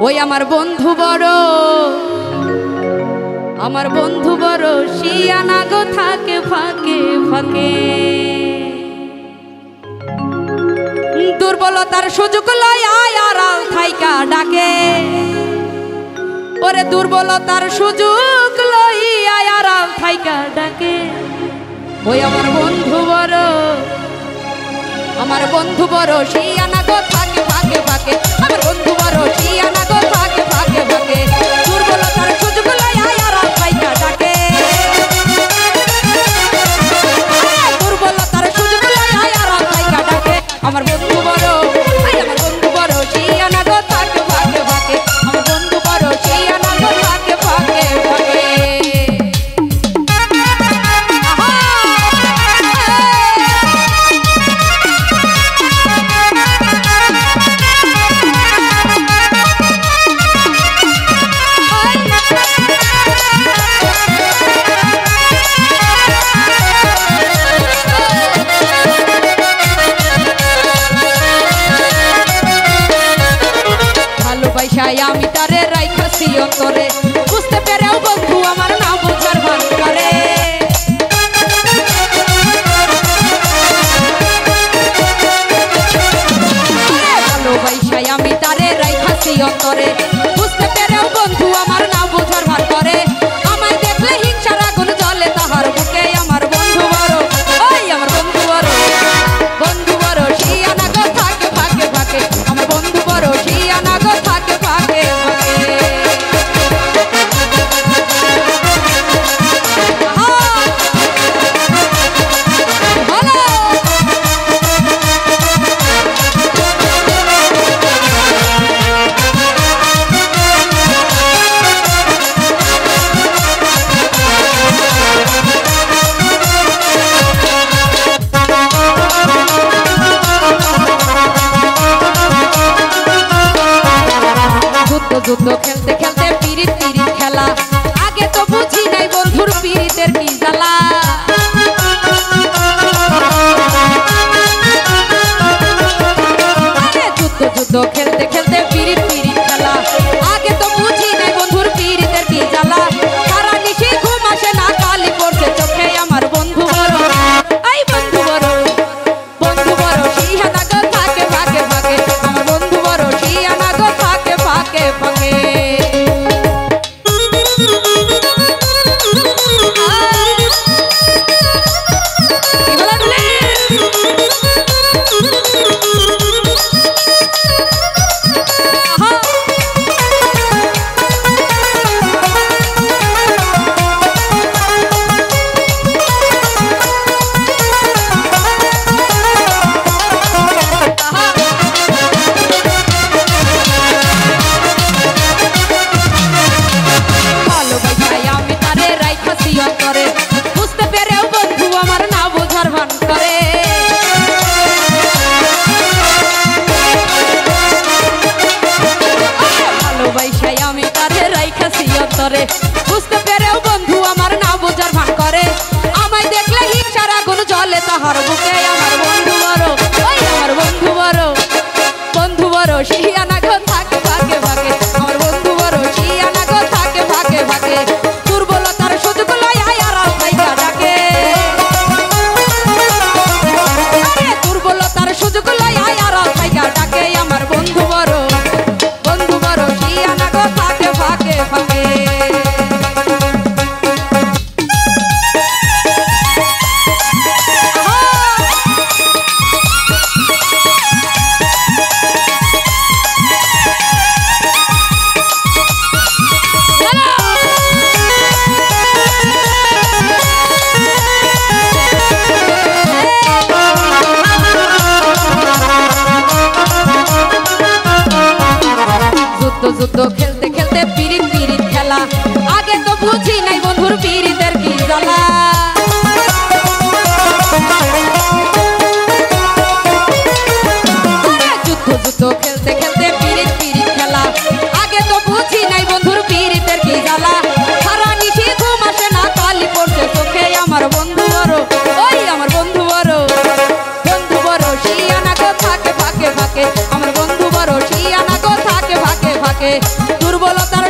ওই আমার বন্ধু বড় শিয়ানা গো থাকে ফাঁকে ফাঁকে দুর্বলতার সুযোগ লয় আড়াল থাইকা ডাকে ওরে দুর্বলতার সুযোগ লই আড়াল থাইকা ডাকে ওই আমার বন্ধু বড় শিয়ানা গো থাকে ফাঁকে ফাঁকে আমার বন্ধু বড় শিয়ানা গো থাকে ফাঁকে ফাঁকে দুর্বলতার সুযোগ লই আড়াল থাইকা ডাকে দুর্বলতার সুযোগ লই আড়াল থাইকা ডাকে আমার বন্ধু বড় শিয়ানা গো থাকে ফাঁকে ফাঁকে আমার বন্ধু বড় শিয়ানা গো থাকে ফাঁকে ফাঁকে আমি তারে রাইখাছি অন্তরে বুঝতে পেরেও বন্ধু আমার না বোঝার ভান করে ভালোবাসায় আমি তারে রাইখাছি অন্তরে বুঝতে পেরেও বন্ধু আমার না বোঝার ভান করে আমায় দেখলে হিংসার আগুন জ্বলে তাহার বুকে আমার বন্ধু বড় ওই আমার বন্ধু বড় শিয়ানা গো থাকে ফাঁকে ফাঁকে আমার বন্ধু বড় শিয়ানা গো থাকে ফাঁকে যুদ্ধ খেলতে খেলতে পিরিত খেলা আগে তো বুঝি নাই বন্ধুর পিরিতের কি জ্বালা যুদ্ধ খেলতে খেলতে পিরিত খেলা আগে তো বুঝি নাই বন্ধুর পিরিতের কি জ্বালা সারা নিশি ঘুম আসে না কালি পড়ছে চোখে আমার বন্ধু বড় এই বন্ধু বড় শিয়ানা গো থাকে ফাঁকে ফাঁকে আমার বন্ধু বড় শিয়ানা গো থাকে ফাঁকে ফাঁকে বুঝতে পেরেও বন্ধু আমার না বোঝার ভান করে ভালোবাসায় আমি তারে রাইখাছি অন্তরে বুঝতে পেরেও বন্ধু আমার না বোঝার ভান করে আমায় দেখলে হিংসার আগুন জ্বলে তাহার বুকে আমার বন্ধু বড় ওই আমার বন্ধু বড় শিয়ানা গো থাকে ফাঁকে ফাঁকে আমার বন্ধু বড় শিয়ানা গো থাকে ফাঁকে ফাঁকে দুর্বলতার সুযোগ লয় আড়াল থাইকা ডাকে দুর্বলতার সুযোগ লয় আড়াল থাইকা ডাকে আমার বন্ধু বড় শিয়ানা গো থাকে ফাঁকে ফাঁকে যুদ্ধ খেলতে খেলতে পিরিত খেলা আগে তো বুঝি নাই বন্ধুর পিরিতের কি জ্বালা যুদ্ধ খেলতে খেলতে পিরিত খেলা আগে তো বুঝি নাই বন্ধুর পিরিতের কি জ্বালা সারা নিশি ঘুম আসে না কালি পড়ছে চোখে আমার বন্ধু বড় ওই আমার বন্ধু বড় শিয়ানা গো থাকে ফাঁকে ফাঁকে আমার বন্ধু বড় শিয়ানা গো থাকে ফাঁকে ফাঁকে থাকে দুর্বলতার